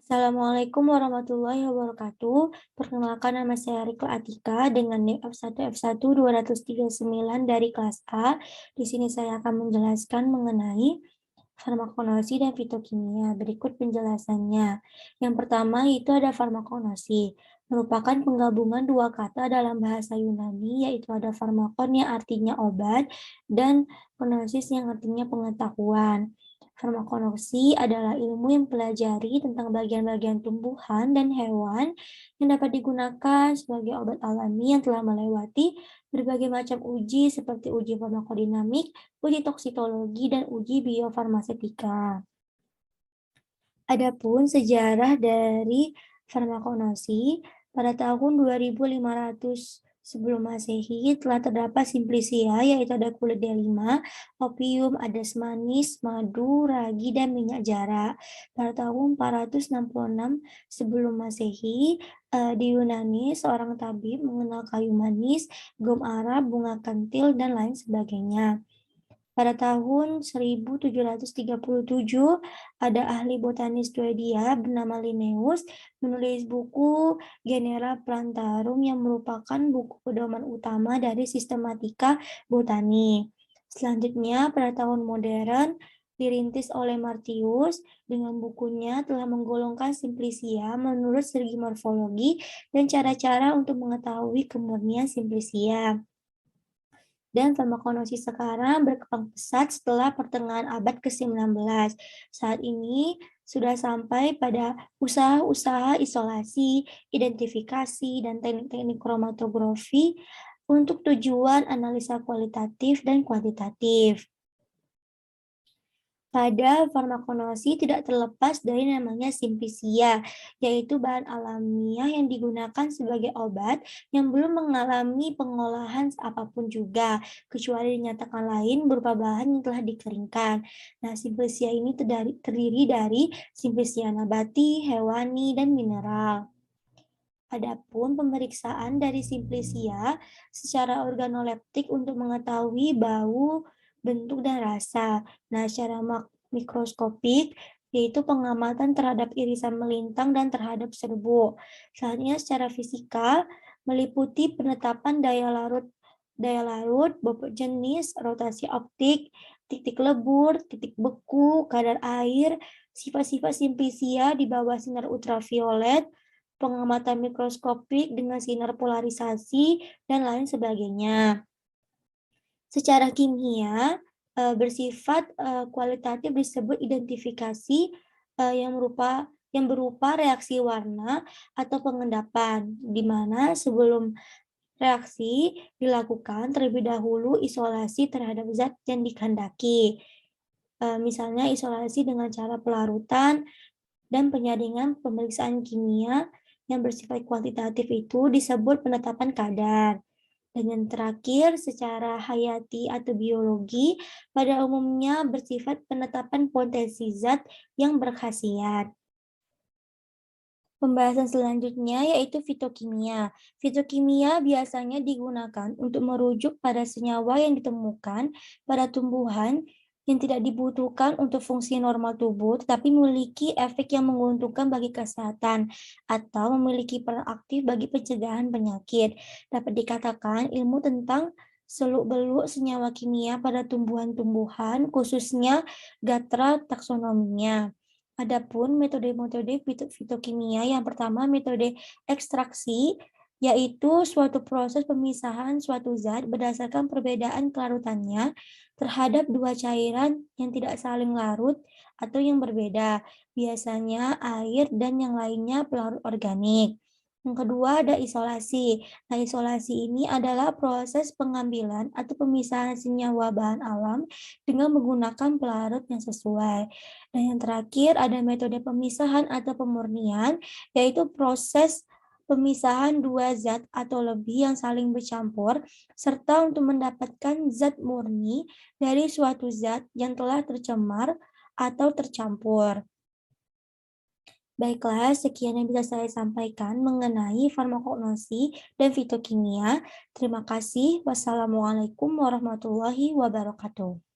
Assalamualaikum warahmatullahi wabarakatuh. Perkenalkan nama saya Riko Atika dengan NIM F1F1 239 dari kelas A. Di sini saya akan menjelaskan mengenai farmakonosi dan fitokimia. Berikut penjelasannya. Yang pertama itu ada farmakonosi, merupakan penggabungan dua kata dalam bahasa Yunani, yaitu ada farmakon yang artinya obat dan konosis yang artinya pengetahuan. Farmakonosi adalah ilmu yang mempelajari tentang bagian-bagian tumbuhan dan hewan yang dapat digunakan sebagai obat alami yang telah melewati berbagai macam uji seperti uji farmakodinamik, uji toksikologi, dan uji biofarmasetika. Adapun sejarah dari farmakonosi, pada tahun 2500 sebelum Masehi telah terdapat simplicia, yaitu ada kulit delima, opium, adas manis, madu, ragi, dan minyak jara. Pada tahun 466 sebelum Masehi, di Yunani, seorang tabib mengenal kayu manis, gom Arab, bunga kantil, dan lain sebagainya. Pada tahun 1737, ada ahli botanis Swedia bernama Linnaeus menulis buku Genera Plantarum yang merupakan buku pedoman utama dari sistematika botani. Selanjutnya, pada tahun modern, dirintis oleh Martius dengan bukunya telah menggolongkan simplicia menurut segi morfologi dan cara-cara untuk mengetahui kemurnian simplicia. Dan farmakonosi sekarang berkembang pesat setelah pertengahan abad ke-19. Saat ini sudah sampai pada usaha-usaha isolasi, identifikasi, dan teknik-teknik kromatografi untuk tujuan analisa kualitatif dan kuantitatif. Pada farmakonosi tidak terlepas dari namanya simplicia, yaitu bahan alamiah yang digunakan sebagai obat yang belum mengalami pengolahan apapun juga, kecuali dinyatakan lain berupa bahan yang telah dikeringkan. Nah, simplicia ini terdiri dari simplicia nabati, hewani, dan mineral. Adapun pemeriksaan dari simplicia secara organoleptik untuk mengetahui bau, bentuk, dan rasa. Nah, secara mikroskopik yaitu pengamatan terhadap irisan melintang dan terhadap serbuk. Selanjutnya secara fisikal meliputi penetapan daya larut, bobot jenis, rotasi optik, titik lebur, titik beku, kadar air, sifat-sifat simplicia di bawah sinar ultraviolet, pengamatan mikroskopik dengan sinar polarisasi, dan lain sebagainya. Secara kimia, bersifat kualitatif disebut identifikasi yang berupa reaksi warna atau pengendapan, di mana sebelum reaksi dilakukan terlebih dahulu isolasi terhadap zat yang dikehendaki. Misalnya isolasi dengan cara pelarutan dan penyaringan. Pemeriksaan kimia yang bersifat kuantitatif itu disebut penetapan kadar. Dan yang terakhir, secara hayati atau biologi, pada umumnya bersifat penetapan potensi zat yang berkhasiat. Pembahasan selanjutnya yaitu fitokimia. Fitokimia biasanya digunakan untuk merujuk pada senyawa yang ditemukan pada tumbuhan yang tidak dibutuhkan untuk fungsi normal tubuh, tetapi memiliki efek yang menguntungkan bagi kesehatan atau memiliki peran aktif bagi pencegahan penyakit. Dapat dikatakan ilmu tentang seluk-beluk senyawa kimia pada tumbuhan-tumbuhan, khususnya gatra taksonominya. Adapun metode-metode fitokimia, yang pertama metode ekstraksi, yaitu suatu proses pemisahan suatu zat berdasarkan perbedaan kelarutannya terhadap dua cairan yang tidak saling larut atau yang berbeda, biasanya air dan yang lainnya pelarut organik. Yang kedua ada isolasi. Nah, isolasi ini adalah proses pengambilan atau pemisahan senyawa bahan alam dengan menggunakan pelarut yang sesuai. Dan yang terakhir ada metode pemisahan atau pemurnian, yaitu proses pemisahan dua zat atau lebih yang saling bercampur, serta untuk mendapatkan zat murni dari suatu zat yang telah tercemar atau tercampur. Baiklah, sekian yang bisa saya sampaikan mengenai farmakognosi dan fitokimia. Terima kasih. Wassalamualaikum warahmatullahi wabarakatuh.